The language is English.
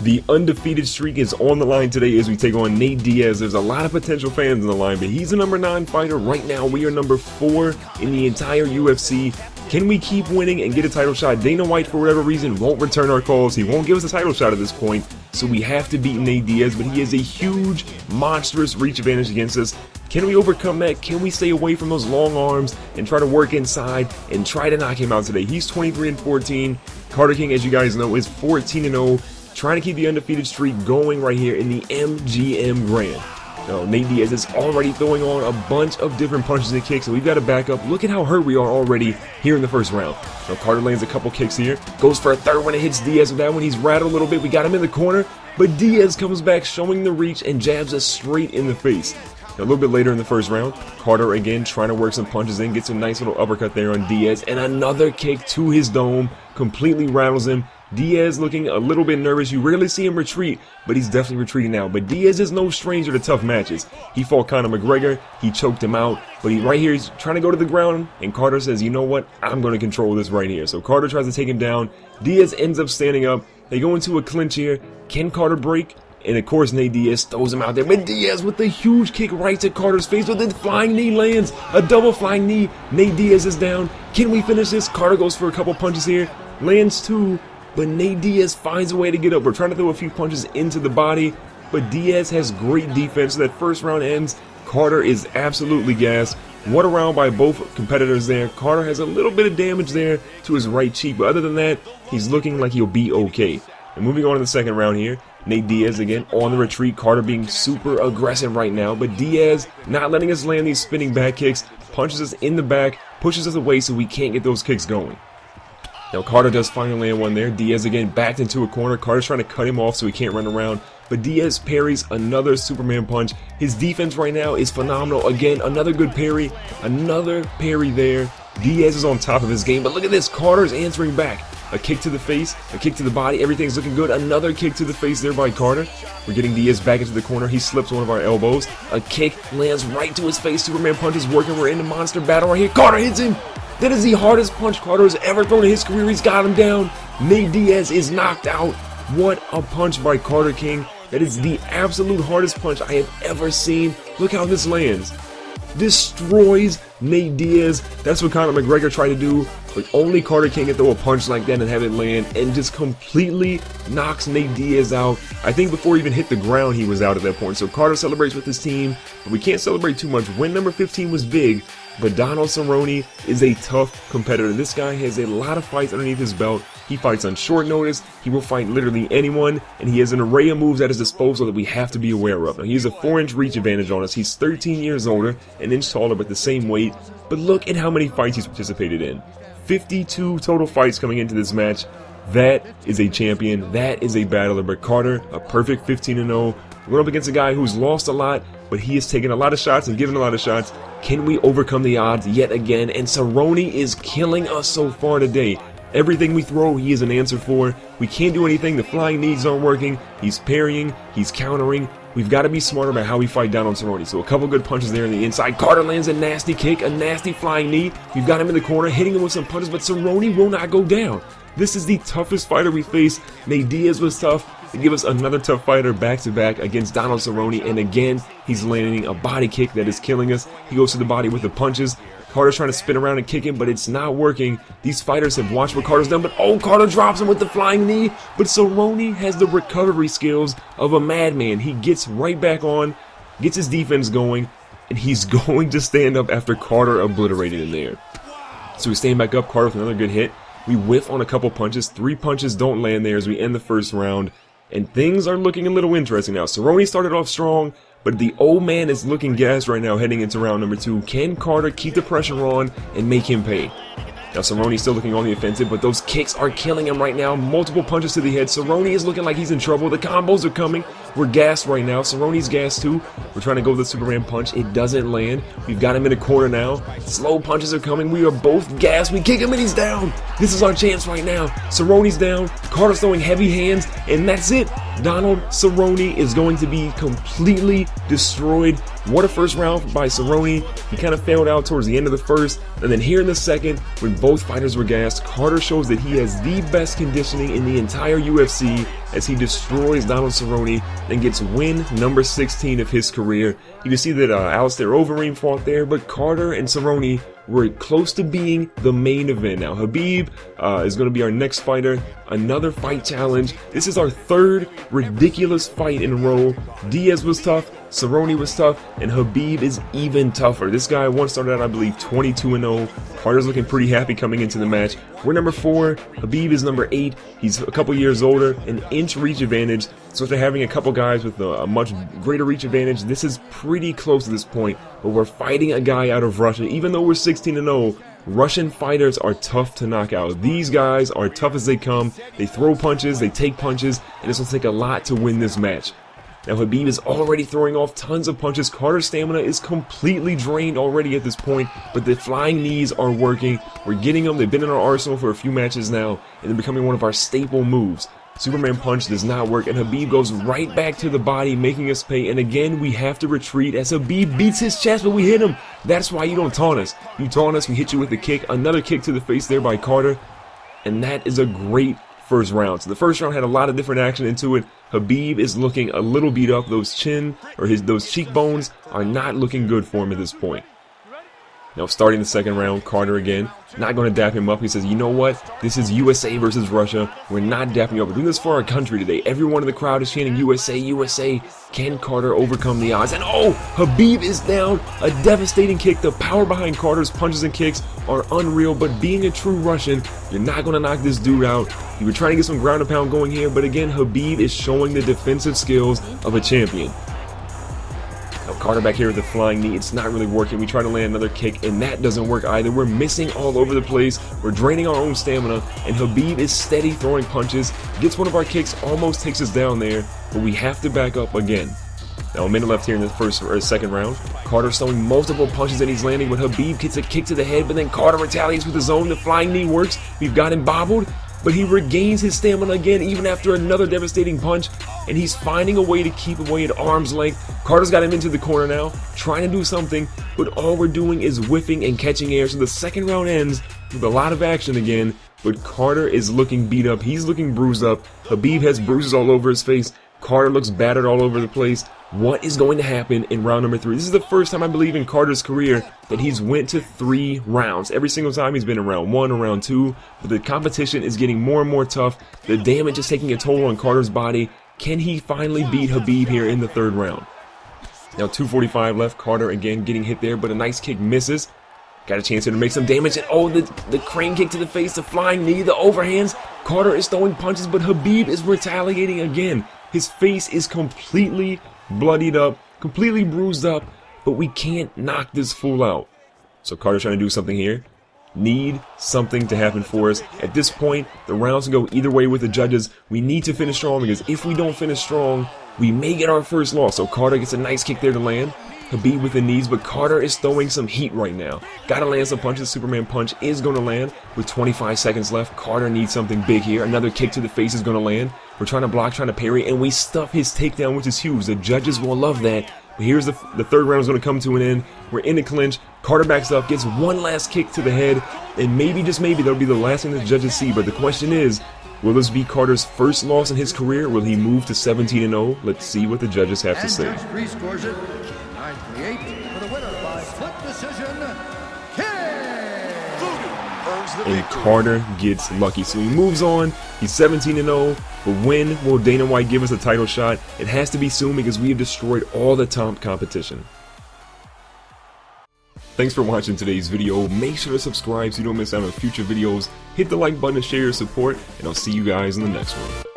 The undefeated streak is on the line today as we take on Nate Diaz. There's a lot of potential fans in the line, but he's a number 9 fighter. Right now, we are number 4 in the entire UFC. Can we keep winning and get a title shot? Dana White, for whatever reason, won't return our calls. He won't give us a title shot at this point, so we have to beat Nate Diaz, but he has a huge, monstrous reach advantage against us. Can we overcome that? Can we stay away from those long arms and try to work inside and try to knock him out today? He's 23-14. Carter King, as you guys know, is 14-0. Trying to keep the undefeated streak going right here in the MGM Grand. Now, Nate Diaz is already throwing on a bunch of different punches and kicks, so we've got to back up. Look at how hurt we are already here in the first round. Now, Carter lands a couple kicks here, goes for a third one and hits Diaz with that one. He's rattled a little bit. We got him in the corner, but Diaz comes back showing the reach and jabs us straight in the face. Now, a little bit later in the first round, Carter again trying to work some punches in, gets a nice little uppercut there on Diaz, and another kick to his dome, completely rattles him. Diaz looking a little bit nervous. You rarely see him retreat, but he's definitely retreating now. But Diaz is no stranger to tough matches. He fought Conor McGregor, he choked him out, but right here he's trying to go to the ground, and Carter says, you know what, I'm going to control this right here. So Carter tries to take him down. Diaz ends up standing up. They go into a clinch here. Can Carter break? And of course Nate Diaz throws him out there, but Diaz with the huge kick right to Carter's face, with the flying knee lands, a double flying knee. Nate Diaz is down. Can we finish this? Carter goes for a couple punches here, lands 2, but Nate Diaz finds a way to get up. We're trying to throw a few punches into the body, but Diaz has great defense. So that first round ends. Carter is absolutely gassed. What a round by both competitors there. Carter has a little bit of damage there to his right cheek, but other than that, he's looking like he'll be okay. And moving on to the second round here, Nate Diaz again on the retreat. Carter being super aggressive right now, but Diaz not letting us land these spinning back kicks, punches us in the back, pushes us away so we can't get those kicks going. Now Carter does finally land one there. Diaz again backed into a corner. Carter's trying to cut him off so he can't run around, but Diaz parries another Superman punch. His defense right now is phenomenal. Again, another good parry, another parry there. Diaz is on top of his game, but look at this. Carter's answering back. A kick to the face, a kick to the body, everything's looking good. Another kick to the face there by Carter. We're getting Diaz back into the corner. He slips one of our elbows. A kick lands right to his face. Superman punch is working. We're in a monster battle right here. Carter hits him. That is the hardest punch Carter has ever thrown in his career. He's got him down. Nate Diaz is knocked out. What a punch by Carter King. That is the absolute hardest punch I have ever seen. Look how this lands. Destroys Nate Diaz. That's what Conor McGregor tried to do, but only Carter King can throw a punch like that and have it land, and just completely knocks Nate Diaz out. I think before he even hit the ground, he was out at that point. So Carter celebrates with his team, but we can't celebrate too much. Win number 15 was big, but Donald Cerrone is a tough competitor. This guy has a lot of fights underneath his belt. He fights on short notice. He will fight literally anyone, and he has an array of moves at his disposal that we have to be aware of. Now, he has a 4-inch reach advantage on us. He's 13 years older, an inch taller, but the same weight. But look at how many fights he's participated in. 52 total fights coming into this match. That is a champion. That is a battler. But Carter, a perfect 15-0. We're up against a guy who's lost a lot, but he has taken a lot of shots and given a lot of shots. Can we overcome the odds yet again? And Cerrone is killing us so far today. Everything we throw, he is an answer for. We can't do anything. The flying knees aren't working. He's parrying. He's countering. We've got to be smarter about how we fight down on Cerrone. So a couple good punches there on the inside. Carter lands a nasty kick, a nasty flying knee. We've got him in the corner, hitting him with some punches, but Cerrone will not go down. This is the toughest fighter we face. Nate Diaz was tough. They give us another tough fighter back-to-back against Donald Cerrone, and again, he's landing a body kick that is killing us. He goes to the body with the punches. Carter's trying to spin around and kick him, but it's not working. These fighters have watched what Carter's done, but oh, Carter drops him with the flying knee. But Cerrone has the recovery skills of a madman. He gets right back on, gets his defense going, and he's going to stand up after Carter obliterated him there. So we stand back up, Carter with another good hit. We whiff on a couple punches. 3 punches don't land there as we end the first round. And things are looking a little interesting now. Cerrone started off strong, but the old man is looking gassed right now heading into round number 2. Can Carter keep the pressure on and make him pay? Now Cerrone's still looking on the offensive, but those kicks are killing him right now. Multiple punches to the head. Cerrone is looking like he's in trouble. The combos are coming. We're gassed right now. Cerrone's gassed too. We're trying to go with the Superman punch. It doesn't land. We've got him in a corner now. Slow punches are coming. We are both gassed. We kick him and he's down. This is our chance right now. Cerrone's down. Carter's throwing heavy hands, and that's it. Donald Cerrone is going to be completely destroyed. What a first round by Cerrone. He kind of failed out towards the end of the first, and then here in the second, when both fighters were gassed, Carter shows that he has the best conditioning in the entire UFC as he destroys Donald Cerrone and gets win number 16 of his career. You can see that Alistair Overeem fought there, but Carter and Cerrone were close to being the main event. Now Khabib is going to be our next fighter. Another fight challenge. This is our third ridiculous fight in a row. Diaz was tough, Cerrone was tough, and Khabib is even tougher. This guy once started out, I believe, 22-0. Carter's looking pretty happy coming into the match. We're number 4. Khabib is number 8. He's a couple years older, an inch reach advantage. So after having a couple guys with a much greater reach advantage, this is pretty close at this point. But we're fighting a guy out of Russia. Even though we're 16-0, Russian fighters are tough to knock out. These guys are tough as they come. They throw punches, they take punches, and this will take a lot to win this match. Now Khabib is already throwing off tons of punches. Carter's stamina is completely drained already at this point, but the flying knees are working. We're getting them. They've been in our arsenal for a few matches now, and they're becoming one of our staple moves. Superman punch does not work, and Khabib goes right back to the body, making us pay. And again, we have to retreat as Khabib beats his chest, but we hit him. That's why you don't taunt us. You taunt us, we hit you with a kick. Another kick to the face there by Carter, and that is a great first round. So the first round had a lot of different action into it. Khabib is looking a little beat up. Those those cheekbones are not looking good for him at this point. Now starting the second round, Carter again, not going to dap him up. He says, you know what? This is USA versus Russia. We're not dapping you up. We're doing this for our country today. Everyone in the crowd is chanting USA, USA. Can Carter overcome the odds? And oh, Khabib is down. A devastating kick. The power behind Carter's punches and kicks are unreal, but being a true Russian, you're not going to knock this dude out. You were trying to get some ground and pound going here, but again, Khabib is showing the defensive skills of a champion. Carter back here with the flying knee. It's not really working. We try to land another kick, and that doesn't work either. We're missing all over the place. We're draining our own stamina, and Khabib is steady throwing punches. Gets one of our kicks, almost takes us down there, but we have to back up again. Now a minute left here in the second round. Carter's throwing multiple punches and he's landing, but Khabib gets a kick to the head, but then Carter retaliates with his own. The flying knee works. We've got him bobbled, but he regains his stamina again, even after another devastating punch, and he's finding a way to keep away at arm's length. Carter's got him into the corner now, trying to do something, but all we're doing is whiffing and catching air. So the second round ends with a lot of action again, but Carter is looking beat up. He's looking bruised up. Khabib has bruises all over his face. Carter looks battered all over the place. What is going to happen in round number 3? This is the first time, I believe, in Carter's career that he's went to 3 rounds. Every single time he's been in round 1 or round 2, but the competition is getting more and more tough. The damage is taking a toll on Carter's body. Can he finally beat Khabib here in the 3rd round? Now 2:45 left. Carter again getting hit there, but a nice kick misses. Got a chance here to make some damage, and oh, the crane kick to the face, the flying knee, the overhands. Carter is throwing punches, but Khabib is retaliating again. His face is completely bloodied up, completely bruised up, but we can't knock this fool out. So Carter's trying to do something here. Need something to happen for us. At this point, the rounds can go either way with the judges. We need to finish strong, because if we don't finish strong, we may get our first loss. So Carter gets a nice kick there to land. Khabib with the knees, but Carter is throwing some heat right now. Gotta land some punches. Superman punch is going to land with 25 seconds left. Carter needs something big here. Another kick to the face is going to land. We're trying to block, trying to parry, and we stuff his takedown, which is huge. The judges will love that. But here's the 3rd round is going to come to an end. We're in a clinch. Carter backs up, gets one last kick to the head, and maybe, just maybe, that'll be the last thing the judges see. But the question is, will this be Carter's first loss in his career? Will he move to 17-0? Let's see what the judges have to say. Scores it 9-28 for the winner by split decision. And Carter gets lucky, so he moves on. He's 17-0, but when will Dana White give us a title shot? It has to be soon, because we have destroyed all the top competition. Thanks for watching today's video. Make sure to subscribe so you don't miss out on future videos. Hit the like button to share your support, and I'll see you guys in the next one.